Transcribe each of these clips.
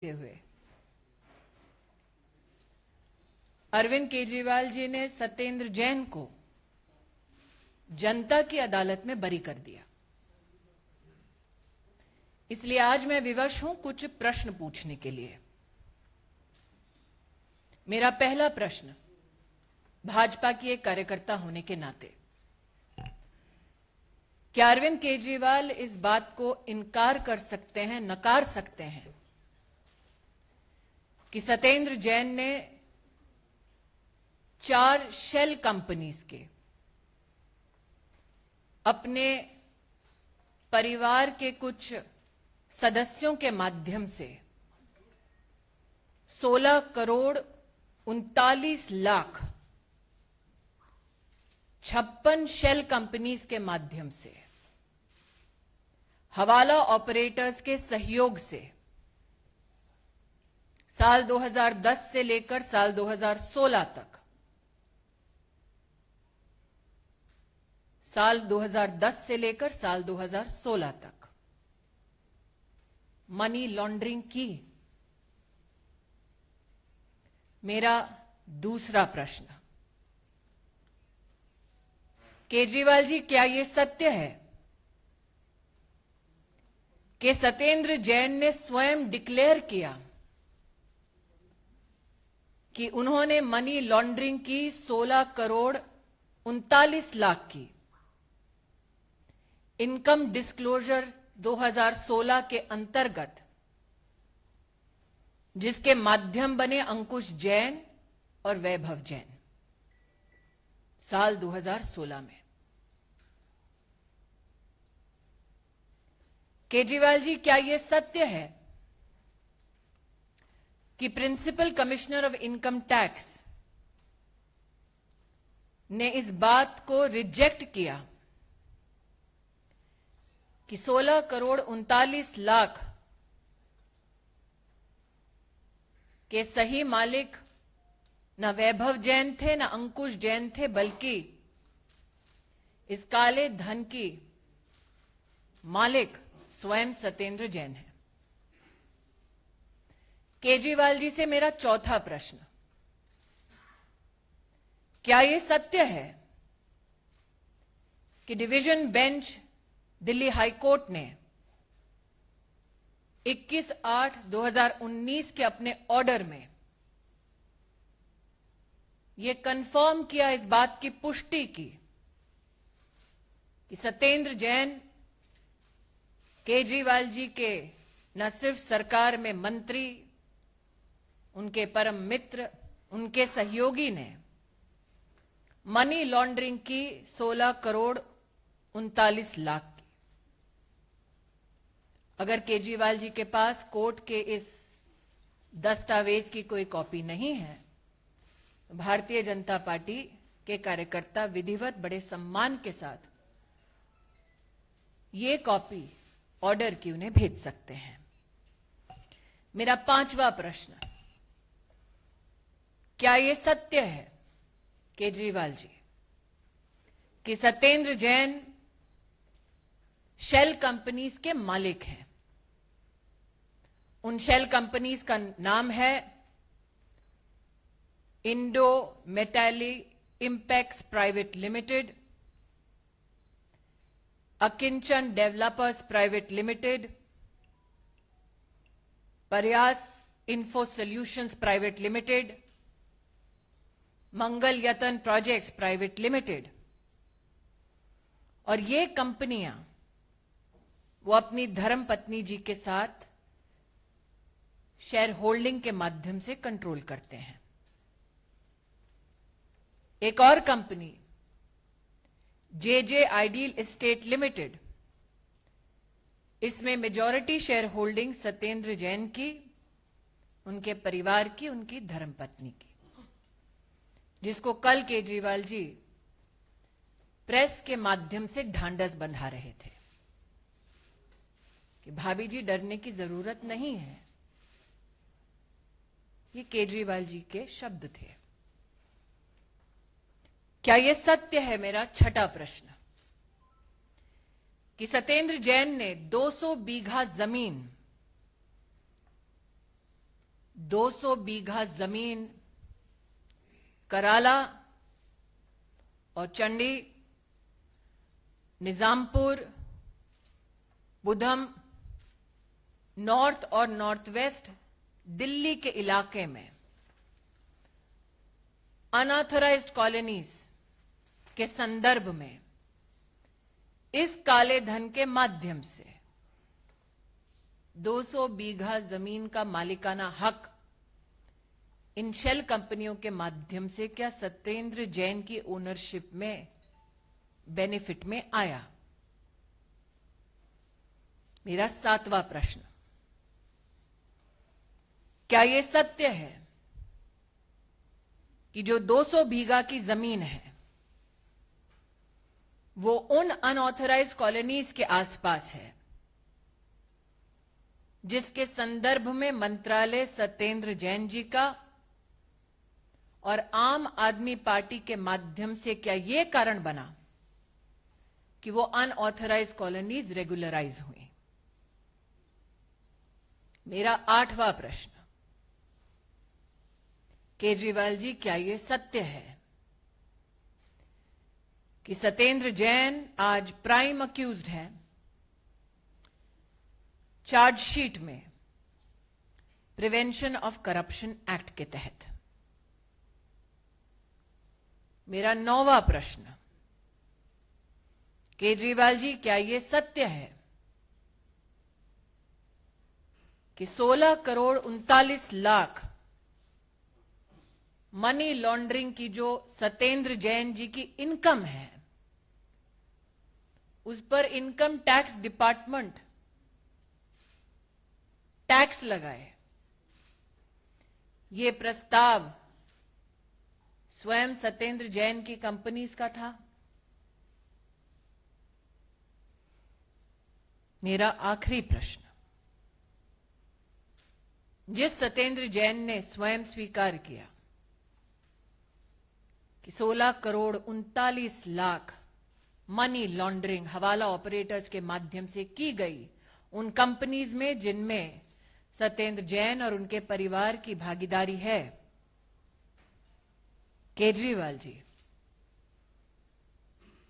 हुए अरविंद केजरीवाल जी ने सत्येंद्र जैन को जनता की अदालत में बरी कर दिया। इसलिए आज मैं विवश हूं कुछ प्रश्न पूछने के लिए। मेरा पहला प्रश्न भाजपा की एक कार्यकर्ता होने के नाते, क्या अरविंद केजरीवाल इस बात को इनकार कर सकते हैं, नकार सकते हैं कि सत्येंद्र जैन ने 4 शेल कंपनीज के अपने परिवार के कुछ सदस्यों के माध्यम से 16 करोड़ 39 लाख 56 शेल कंपनीज के माध्यम से हवाला ऑपरेटर्स के सहयोग से साल 2010 से लेकर साल 2016 तक, साल 2010 से लेकर साल 2016 तक मनी लॉन्ड्रिंग की? मेरा दूसरा प्रश्न, केजरीवाल जी, क्या यह सत्य है कि सत्येंद्र जैन ने स्वयं डिक्लेयर किया कि उन्होंने मनी लॉन्ड्रिंग की 16 करोड़ 39 लाख की इनकम डिस्क्लोजर 2016 के अंतर्गत, जिसके माध्यम बने अंकुश जैन और वैभव जैन साल 2016 में? केजरीवाल जी, क्या यह सत्य है कि principal commissioner of income tax ने इस बात को रिजेक्ट किया कि 16 करोड़ 39 लाख के सही मालिक न वैभव जैन थे, न अंकुश जैन थे, बल्कि इस काले धन की मालिक स्वयं सत्येंद्र जैन है? केजरीवाल जी से मेरा चौथा प्रश्न, क्या यह सत्य है कि division bench Delhi high court ने 21/8/2019 के अपने ऑर्डर में यह कंफर्म किया, इस बात की पुष्टि की कि सत्येंद्र जैन केजरीवाल जी के न सिर्फ सरकार में मंत्री, उनके परम मित्र, उनके सहयोगी ने मनी लॉन्ड्रिंग की 16 करोड़ 39 लाख की? अगर केजरीवाल जी के पास कोर्ट के इस दस्तावेज की कोई कॉपी नहीं है, तो भारतीय जनता पार्टी के कार्यकर्ता विधिवत बड़े सम्मान के साथ ये कॉपी ऑर्डर की उन्हें भेज सकते हैं। मेरा पांचवा प्रश्न, क्या यह सत्य है केजरीवाल जी कि सत्येंद्र जैन शेल कंपनीज के मालिक हैं? उन शेल कंपनीज का नाम है Indo Metali Impex Private Limited, Akinchan Developers Private Limited, Prayas Info Solutions Private Limited, Mangal Yatan Projects Private Limited. और ये कंपनियां वो अपनी धर्मपत्नी जी के साथ शेयर होल्डिंग के माध्यम से कंट्रोल करते हैं। एक और कंपनी जे आइडियल एस्टेट लिमिटेड, इसमें majority share holding Satyendra Jain की, उनके परिवार की, उनकी धर्मपत्नी की, जिसको कल केजरीवाल जी प्रेस के माध्यम से ढांढस बंधा रहे थे कि भाभी जी डरने की जरूरत नहीं है। ये केजरीवाल जी के शब्द थे। क्या यह सत्य है, मेरा छठा प्रश्न, कि सत्येंद्र जैन ने 200 बीघा जमीन 200 बीघा जमीन कराला और चंडी, निजामपुर, बुधम, नॉर्थ और नॉर्थ वेस्ट दिल्ली के इलाके में अनऑथराइज्ड कॉलोनीज के संदर्भ में इस काले धन के माध्यम से 200 बीघा जमीन का मालिकाना हक इन शेल कंपनियों के माध्यम से क्या सत्येंद्र जैन की ओनरशिप में बेनिफिट में आया? मेरा 7वां प्रश्न, क्या यह सत्य है कि जो 200 बीघा की जमीन है वो उन अनऑथराइज्ड कॉलोनीज के आसपास है जिसके संदर्भ में मंत्रालय सत्येंद्र जैन जी का और आम आदमी पार्टी के माध्यम से क्या यह कारण बना कि वो अनऑथराइज्ड कॉलोनीज रेगुलराइज हुई? मेरा 8वां प्रश्न, केजरीवाल जी क्या यह सत्य है कि सत्येंद्र जैन आज प्राइम अक्यूज्ड है चार्जशीट में प्रिवेंशन ऑफ करप्शन एक्ट के तहत? मेरा 9वां प्रश्न, केजरीवाल जी क्या यह सत्य है कि 16 करोड़ 39 लाख मनी लॉन्ड्रिंग की जो सत्येंद्र जैन जी की इनकम है उस पर इनकम टैक्स डिपार्टमेंट टैक्स लगाए? ये प्रस्ताव स्वयं सत्येंद्र जैन की कंपनीज का था? मेरा आखिरी प्रश्न, जिस सत्येंद्र जैन ने स्वयं स्वीकार किया कि 16 करोड़ 39 लाख मनी लॉन्ड्रिंग हवाला ऑपरेटर्स के माध्यम से की गई उन कंपनीज में जिनमें सत्येंद्र जैन और उनके परिवार की भागीदारी है, केजरीवाल जी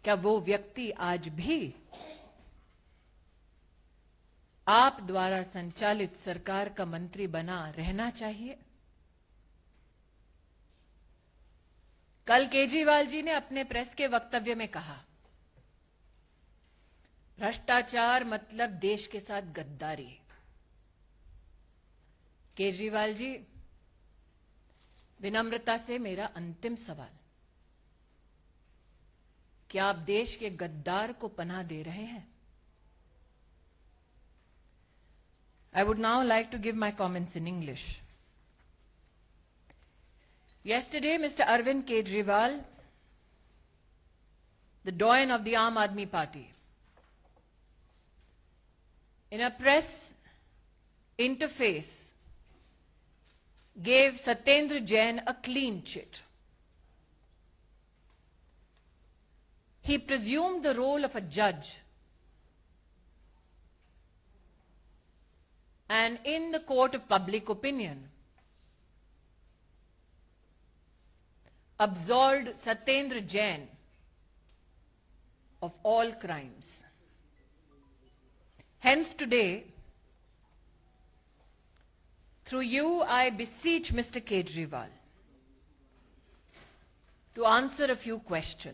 क्या वो व्यक्ति आज भी आप द्वारा संचालित सरकार का मंत्री बना रहना चाहिए? कल केजरीवाल जी ने अपने प्रेस के वक्तव्य में कहा, भ्रष्टाचार मतलब देश के साथ गद्दारी। केजरीवाल जी, विनम्रता से मेरा अंतिम सवाल, क्या आप देश के गद्दार को पनाह दे रहे हैं? I would now like to give my comments in English. Yesterday, Mr. Arvind Kejriwal, the doyen of the Aam Aadmi Party, in a press interface, gave Satyendra Jain a clean chit. He presumed the role of a judge, and in the court of public opinion, absolved Satyendra Jain of all crimes. Hence today, through you, I beseech Mr. Kejriwal to answer a few questions.